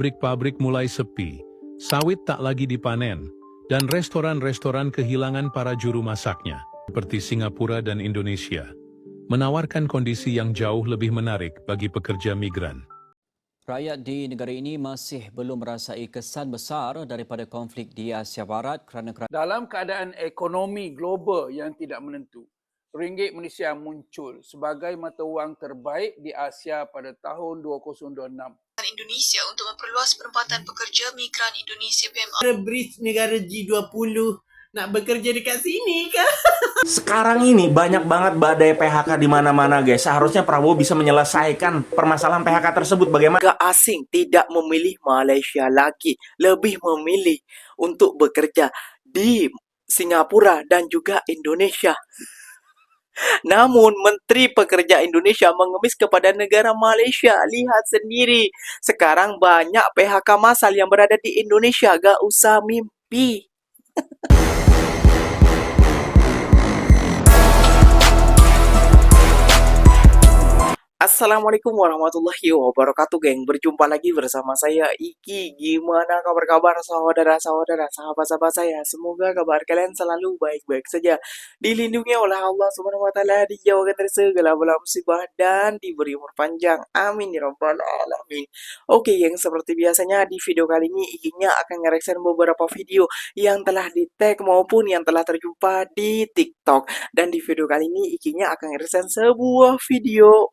Pabrik-pabrik mulai sepi, sawit tak lagi dipanen, dan restoran-restoran kehilangan para juru masaknya, seperti Singapura dan Indonesia, menawarkan kondisi yang jauh lebih menarik bagi pekerja migran. Rakyat di negara ini masih belum merasai kesan besar daripada konflik di Asia Barat kerana dalam keadaan ekonomi global yang tidak menentu, ringgit Malaysia muncul sebagai mata wang terbaik di Asia pada tahun 2026. Indonesia untuk memperluas penempatan pekerja migran Indonesia PMR. Bridge negara G20 nak bekerja dekat sini kan? Sekarang ini banyak banget badai PHK di mana-mana, guys. Seharusnya Prabowo bisa menyelesaikan permasalahan PHK tersebut. Bagaimana warga asing tidak memilih Malaysia lagi, lebih memilih untuk bekerja di Singapura dan juga Indonesia. Namun Menteri Pekerja Indonesia mengemis kepada negara Malaysia. Lihat sendiri, sekarang banyak PHK massal yang berada di Indonesia. Gak usah mimpi. Assalamualaikum warahmatullahi wabarakatuh, geng. Berjumpa lagi bersama saya, Iki. Gimana kabar-kabar saudara-saudara, sahabat-sahabat saya? Semoga kabar kalian selalu baik-baik saja, dilindungi oleh Allah Subhanahu wa taala, dijauhkan dari segala bala musibah dan diberi umur panjang. Amin ya rabbal alamin. Oke, geng, seperti biasanya di video kali ini Ikinya akan nge-reaction beberapa video yang telah di-tag maupun yang telah terjumpa di TikTok. Dan di video kali ini Ikinya akan nge-reaction sebuah video,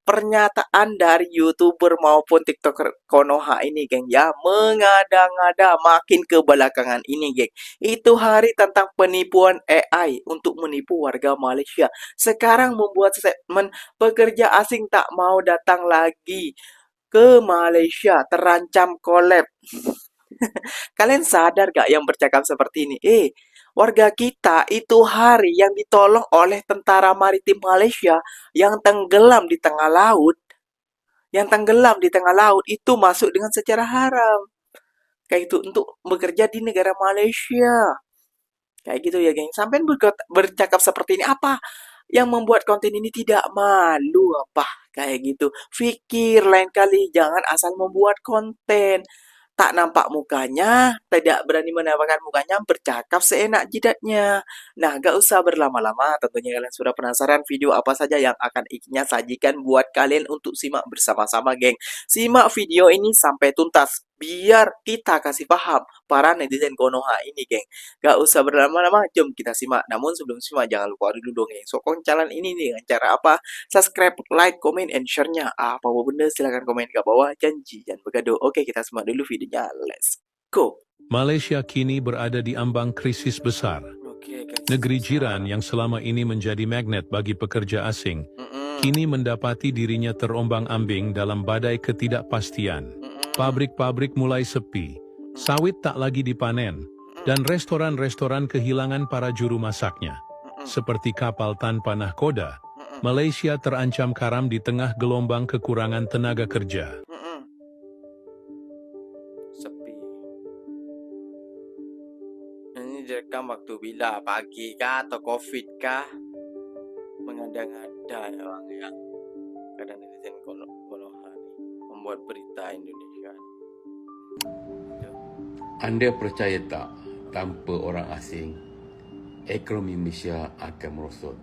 pernyataan dari YouTuber maupun TikToker Konoha ini, geng, ya, mengada-ngada makin kebelakangan ini, geng. Itu hari tentang penipuan AI untuk menipu warga Malaysia. Sekarang membuat statement pekerja asing tak mau datang lagi ke Malaysia, terancam collab. Kalian sadar gak yang bercakap seperti ini? Warga kita itu hari yang ditolong oleh tentara maritim Malaysia yang tenggelam di tengah laut. Yang tenggelam di tengah laut itu masuk dengan secara haram. Kayak itu untuk bekerja di negara Malaysia. Kayak gitu ya, geng. Sampai bercakap seperti ini, apa yang membuat konten ini tidak malu apa? Kayak gitu. Fikir lain kali, jangan asal membuat konten. Tak nampak mukanya, tidak berani menampakkan mukanya, bercakap seenak jidatnya. Nah, gak usah berlama-lama, tentunya kalian sudah penasaran video apa saja yang akan Ikinya sajikan buat kalian untuk simak bersama-sama, geng. Simak video ini sampai tuntas, biar kita kasih paham para netizen Konoha ini, geng. Gak usah berlama-lama, jom kita simak. Namun sebelum simak, jangan lupa dulu dong, geng. Sokong channel ini dengan cara apa? Subscribe, like, comment, and share-nya. Apa benda silahkan komen ke bawah. Janji jangan bergaduh. Oke, kita simak dulu videonya. Let's go. Malaysia kini berada di ambang krisis besar. Negeri jiran yang selama ini menjadi magnet bagi pekerja asing, kini mendapati dirinya terombang-ambing dalam badai ketidakpastian. Pabrik-pabrik mulai sepi, sawit tak lagi dipanen, dan restoran-restoran kehilangan para juru masaknya. Seperti kapal tanpa nahkoda, Malaysia terancam karam di tengah gelombang kekurangan tenaga kerja. Sepi. Ini direkam waktu bila? Pagi kah atau COVID kah? Mengada-ngada ya, bang, ya. Kadang netizen Konoha membuat berita Indonesia. Anda percaya tak, tanpa orang asing, ekonomi Malaysia akan merosot,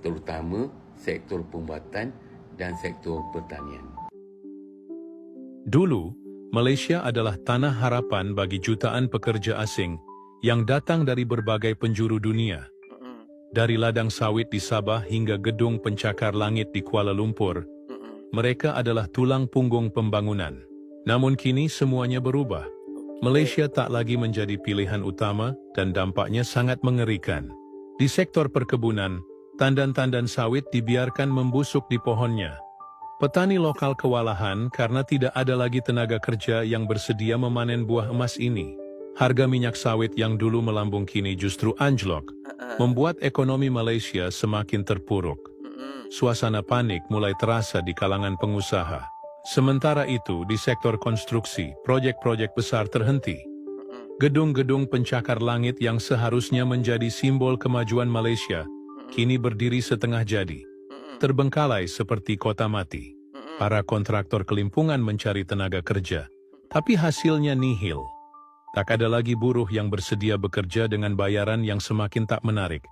terutama sektor pembuatan dan sektor pertanian. Dulu, Malaysia adalah tanah harapan bagi jutaan pekerja asing yang datang dari berbagai penjuru dunia. Dari ladang sawit di Sabah hingga gedung pencakar langit di Kuala Lumpur, mereka adalah tulang punggung pembangunan. Namun kini semuanya berubah. Malaysia tak lagi menjadi pilihan utama dan dampaknya sangat mengerikan. Di sektor perkebunan, tandan-tandan sawit dibiarkan membusuk di pohonnya. Petani lokal kewalahan karena tidak ada lagi tenaga kerja yang bersedia memanen buah emas ini. Harga minyak sawit yang dulu melambung kini justru anjlok, membuat ekonomi Malaysia semakin terpuruk. Suasana panik mulai terasa di kalangan pengusaha. Sementara itu, di sektor konstruksi, proyek-proyek besar terhenti. Gedung-gedung pencakar langit yang seharusnya menjadi simbol kemajuan Malaysia, kini berdiri setengah jadi. Terbengkalai seperti kota mati. Para kontraktor kelimpungan mencari tenaga kerja, tapi hasilnya nihil. Tak ada lagi buruh yang bersedia bekerja dengan bayaran yang semakin tak menarik.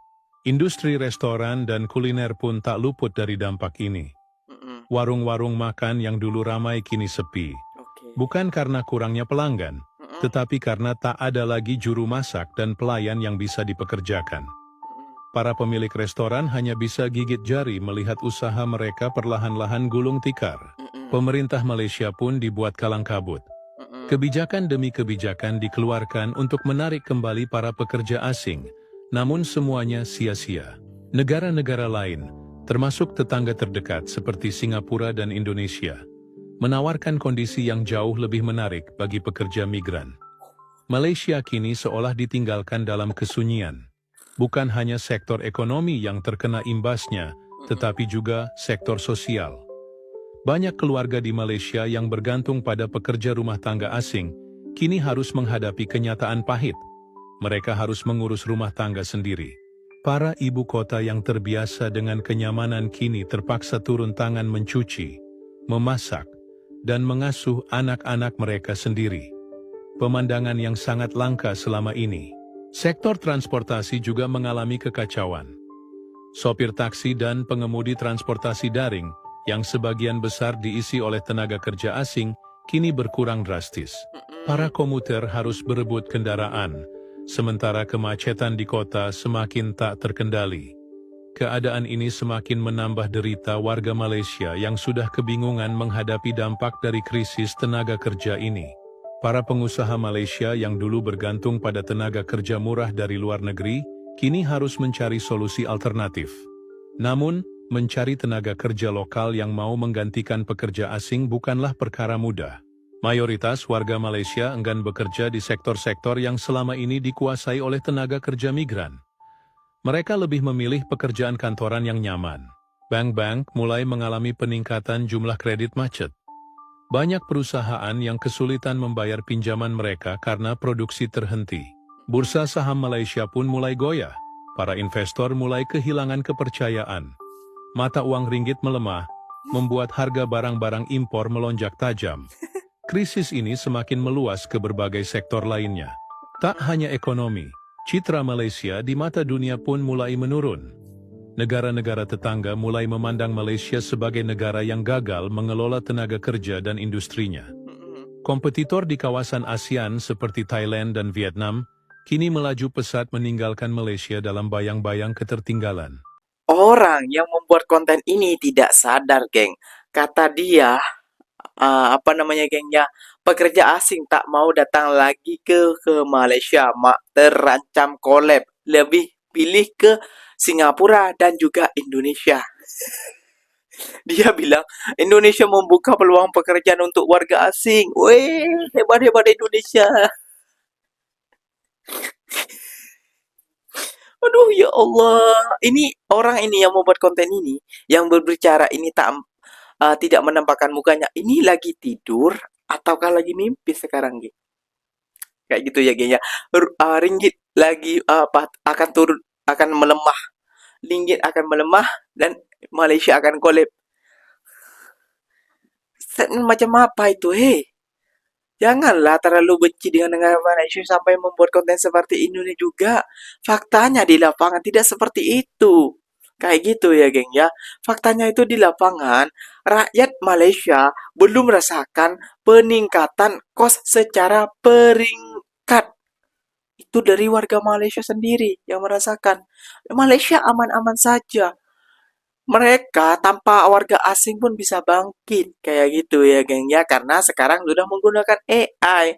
Industri restoran dan kuliner pun tak luput dari dampak ini. Warung-warung makan yang dulu ramai kini sepi. Bukan karena kurangnya pelanggan, tetapi karena tak ada lagi juru masak dan pelayan yang bisa dipekerjakan. Para pemilik restoran hanya bisa gigit jari melihat usaha mereka perlahan-lahan gulung tikar. Pemerintah Malaysia pun dibuat kalang kabut. Kebijakan demi kebijakan dikeluarkan untuk menarik kembali para pekerja asing, namun semuanya sia-sia. Negara-negara lain, termasuk tetangga terdekat seperti Singapura dan Indonesia, menawarkan kondisi yang jauh lebih menarik bagi pekerja migran. Malaysia kini seolah ditinggalkan dalam kesunyian. Bukan hanya sektor ekonomi yang terkena imbasnya, tetapi juga sektor sosial. Banyak keluarga di Malaysia yang bergantung pada pekerja rumah tangga asing, kini harus menghadapi kenyataan pahit. Mereka harus mengurus rumah tangga sendiri. Para ibu kota yang terbiasa dengan kenyamanan kini terpaksa turun tangan mencuci, memasak, dan mengasuh anak-anak mereka sendiri. Pemandangan yang sangat langka selama ini. Sektor transportasi juga mengalami kekacauan. Sopir taksi dan pengemudi transportasi daring, yang sebagian besar diisi oleh tenaga kerja asing, kini berkurang drastis. Para komuter harus berebut kendaraan, sementara kemacetan di kota semakin tak terkendali. Keadaan ini semakin menambah derita warga Malaysia yang sudah kebingungan menghadapi dampak dari krisis tenaga kerja ini. Para pengusaha Malaysia yang dulu bergantung pada tenaga kerja murah dari luar negeri, kini harus mencari solusi alternatif. Namun, mencari tenaga kerja lokal yang mau menggantikan pekerja asing bukanlah perkara mudah. Mayoritas warga Malaysia enggan bekerja di sektor-sektor yang selama ini dikuasai oleh tenaga kerja migran. Mereka lebih memilih pekerjaan kantoran yang nyaman. Bank-bank mulai mengalami peningkatan jumlah kredit macet. Banyak perusahaan yang kesulitan membayar pinjaman mereka karena produksi terhenti. Bursa saham Malaysia pun mulai goyah. Para investor mulai kehilangan kepercayaan. Mata uang ringgit melemah, membuat harga barang-barang impor melonjak tajam. Krisis ini semakin meluas ke berbagai sektor lainnya. Tak hanya ekonomi, citra Malaysia di mata dunia pun mulai menurun. Negara-negara tetangga mulai memandang Malaysia sebagai negara yang gagal mengelola tenaga kerja dan industrinya. Kompetitor di kawasan ASEAN seperti Thailand dan Vietnam, kini melaju pesat meninggalkan Malaysia dalam bayang-bayang ketertinggalan. Orang yang membuat konten ini tidak sadar, geng. Kata dia, geng ya, pekerja asing tak mau datang lagi ke Malaysia, terancam kolab. Lebih pilih ke Singapura dan juga Indonesia. Dia bilang, Indonesia membuka peluang pekerjaan untuk warga asing. Weh, hebat-hebat Indonesia. Aduh, ya Allah. Ini orang ini yang membuat konten ini, yang berbicara ini tidak menampakkan mukanya. Ini lagi tidur ataukah lagi mimpi sekarang, gitu. Kayak gitu ya, geng ya. Ringgit lagi akan turun, akan melemah. Ringgit akan melemah dan Malaysia akan kolab. Macam apa itu, hei? Janganlah terlalu benci dengan negara Malaysia sampai membuat konten seperti ini juga. Faktanya di lapangan tidak seperti itu. Kayak gitu ya, geng ya. Faktanya itu di lapangan, rakyat Malaysia belum merasakan peningkatan kos secara peringkat. Itu dari warga Malaysia sendiri yang merasakan. Malaysia aman-aman saja. Mereka tanpa warga asing pun bisa bangkit. Kayak gitu ya, geng ya. Karena sekarang sudah menggunakan AI.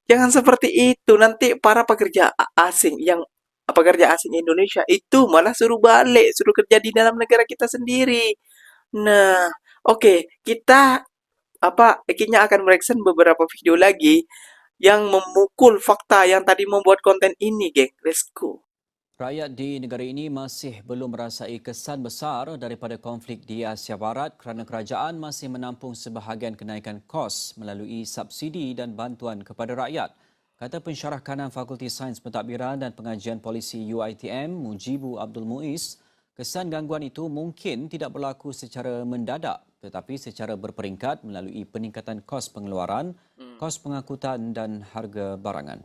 Jangan seperti itu. Nanti para pekerja asing Indonesia itu malah suruh balik, suruh kerja di dalam negara kita sendiri. Nah, oke, kita akhirnya akan mereaction beberapa video lagi yang memukul fakta yang tadi membuat konten ini, geng. Let's go. Rakyat di negara ini masih belum merasai kesan besar daripada konflik di Asia Barat kerana kerajaan masih menampung sebahagian kenaikan kos melalui subsidi dan bantuan kepada rakyat. Kata pensyarah kanan Fakulti Sains Pentadbiran dan Pengajian Polisi UiTM, Mujibu Abdul Muiz, Kesan gangguan itu mungkin tidak berlaku secara mendadak tetapi secara berperingkat melalui peningkatan kos pengeluaran, kos pengangkutan dan harga barangan.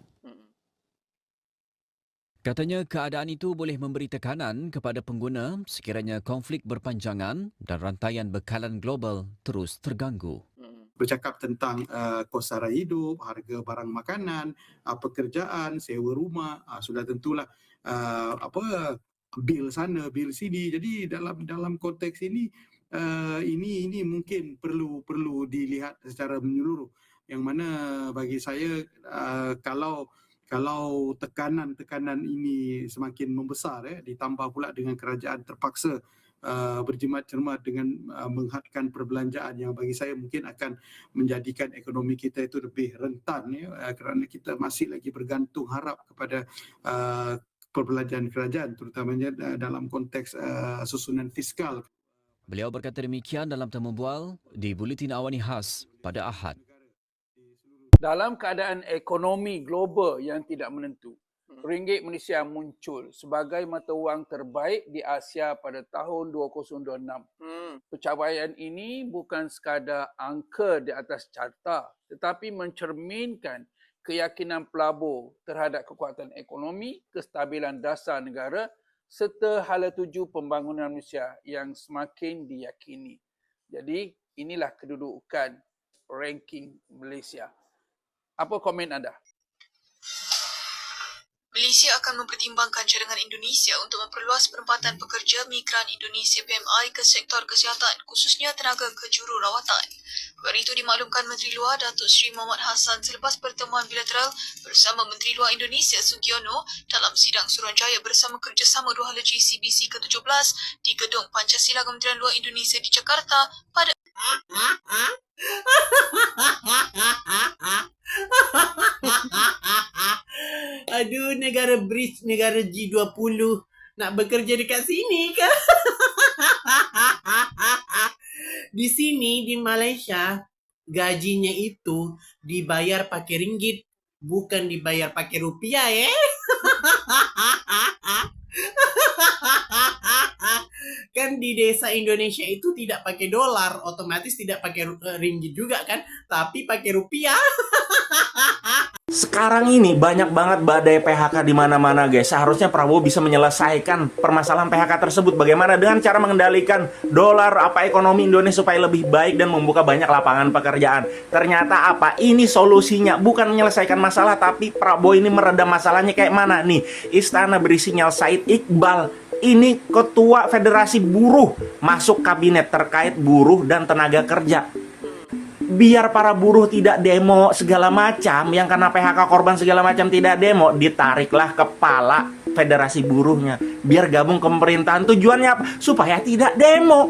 Katanya keadaan itu boleh memberi tekanan kepada pengguna sekiranya konflik berpanjangan dan rantaian bekalan global terus terganggu. Bercakap tentang kos sara hidup, harga barang makanan, pekerjaan, sewa rumah, sudah tentulah bil sana, bil sini. Jadi dalam konteks ini mungkin perlu dilihat secara menyeluruh. Yang mana bagi saya kalau tekanan ini semakin membesar ditambah pula dengan kerajaan terpaksa berjimat cermat dengan menghadkan perbelanjaan yang bagi saya mungkin akan menjadikan ekonomi kita itu lebih rentan kerana kita masih lagi bergantung harap kepada perbelanjaan kerajaan terutamanya dalam konteks susunan fiskal. Beliau berkata demikian dalam temu bual di Buletin Awani Khas pada Ahad. Dalam keadaan ekonomi global yang tidak menentu, ringgit Malaysia muncul sebagai mata wang terbaik di Asia pada tahun 2026. Pencapaian ini bukan sekadar angka di atas carta tetapi mencerminkan keyakinan pelabur terhadap kekuatan ekonomi, kestabilan dasar negara serta hala tuju pembangunan Malaysia yang semakin diyakini. Jadi inilah kedudukan ranking Malaysia. Apa komen anda? Malaysia akan mempertimbangkan cadangan Indonesia untuk memperluas penempatan pekerja migran Indonesia PMI ke sektor kesihatan, khususnya tenaga kejururawatan. Perkara itu dimaklumkan Menteri Luar Datuk Seri Mohamad Hassan selepas pertemuan bilateral bersama Menteri Luar Indonesia Sugiono dalam sidang Suruhanjaya bersama kerjasama dua hala GCBC ke-17 di Gedung Pancasila Kementerian Luar Indonesia di Jakarta pada Aduh, negara BRICS, negara G20 nak bekerja dekat sini ke? Di sini, di Malaysia, gajinya itu dibayar pakai ringgit, bukan dibayar pakai rupiah Kan di desa Indonesia itu tidak pakai dolar, otomatis tidak pakai ringgit juga kan, tapi pakai rupiah. Sekarang ini banyak banget badai PHK di mana-mana, guys. Seharusnya Prabowo bisa menyelesaikan permasalahan PHK tersebut. Bagaimana dengan cara mengendalikan dolar, ekonomi Indonesia supaya lebih baik dan membuka banyak lapangan pekerjaan. Ternyata ini solusinya bukan menyelesaikan masalah, tapi Prabowo ini meredam masalahnya kayak mana nih? Istana beri sinyal Said Iqbal. Ini ketua Federasi Buruh masuk kabinet terkait buruh dan tenaga kerja. Biar para buruh tidak demo segala macam, yang karena PHK korban segala macam tidak demo, ditariklah kepala Federasi Buruhnya biar gabung ke pemerintahan. Tujuannya apa? Supaya tidak demo.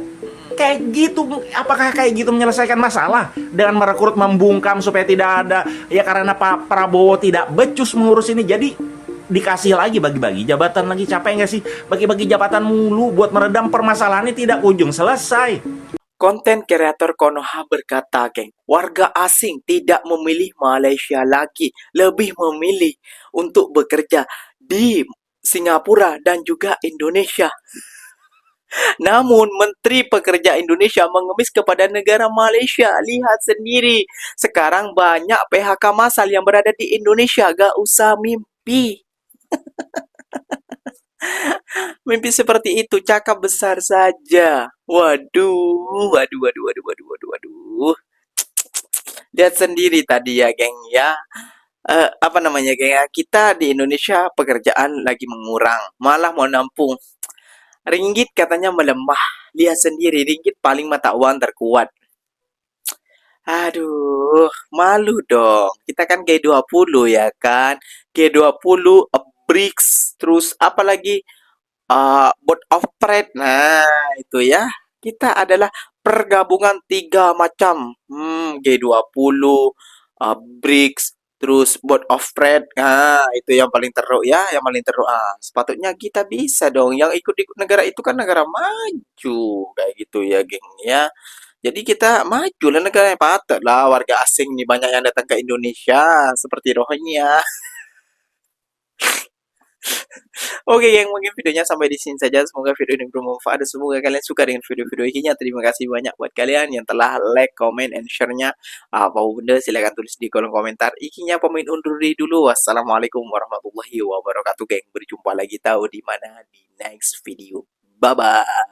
Kayak gitu. Apakah kayak gitu menyelesaikan masalah? Dengan merekrut, membungkam supaya tidak ada, ya karena Pak Prabowo tidak becus mengurus ini, jadi dikasih lagi bagi-bagi jabatan lagi. Capek nggak sih bagi-bagi jabatan mulu buat meredam permasalahannya tidak ujung selesai. Konten kreator Konoha berkata, geng, warga asing tidak memilih Malaysia lagi, lebih memilih untuk bekerja di Singapura dan juga Indonesia. Namun, Menteri Pekerja Indonesia mengemis kepada negara Malaysia. Lihat sendiri, sekarang banyak PHK massal yang berada di Indonesia. Gak usah mimpi. Mimpi seperti itu, cakap besar saja. Waduh. Lihat sendiri tadi ya, geng ya. Geng ya? Kita di Indonesia pekerjaan lagi mengurang, malah mau nampung. Ringgit katanya melemah. Lihat sendiri, ringgit paling mata uang terkuat. Aduh, malu dong. Kita kan G20 ya kan. G20, BRICS, terus apalagi Board of Trade. Nah, itu ya. Kita adalah pergabungan 3 macam. G20, BRICS, terus Board of Trade. Nah, itu yang paling teruk ya, yang paling teruk. Sepatutnya kita bisa dong. Yang ikut-ikut negara itu kan negara maju. Kayak gitu ya, geng ya. Jadi kita maju lah, negara yang patut lah. Warga asing nih banyak yang datang ke Indonesia seperti Rohingya. Oke, yang mungkin videonya sampai di sini saja. Semoga video ini bermanfaat dan semoga kalian suka dengan video-video ini. Terima kasih banyak buat kalian yang telah like, comment, and share-nya. Apa benda silahkan tulis di kolom komentar. Ikinya pamit undur diri dulu. Wassalamualaikum warahmatullahi wabarakatuh, geng. Berjumpa lagi tahu di mana di next video. Bye-bye.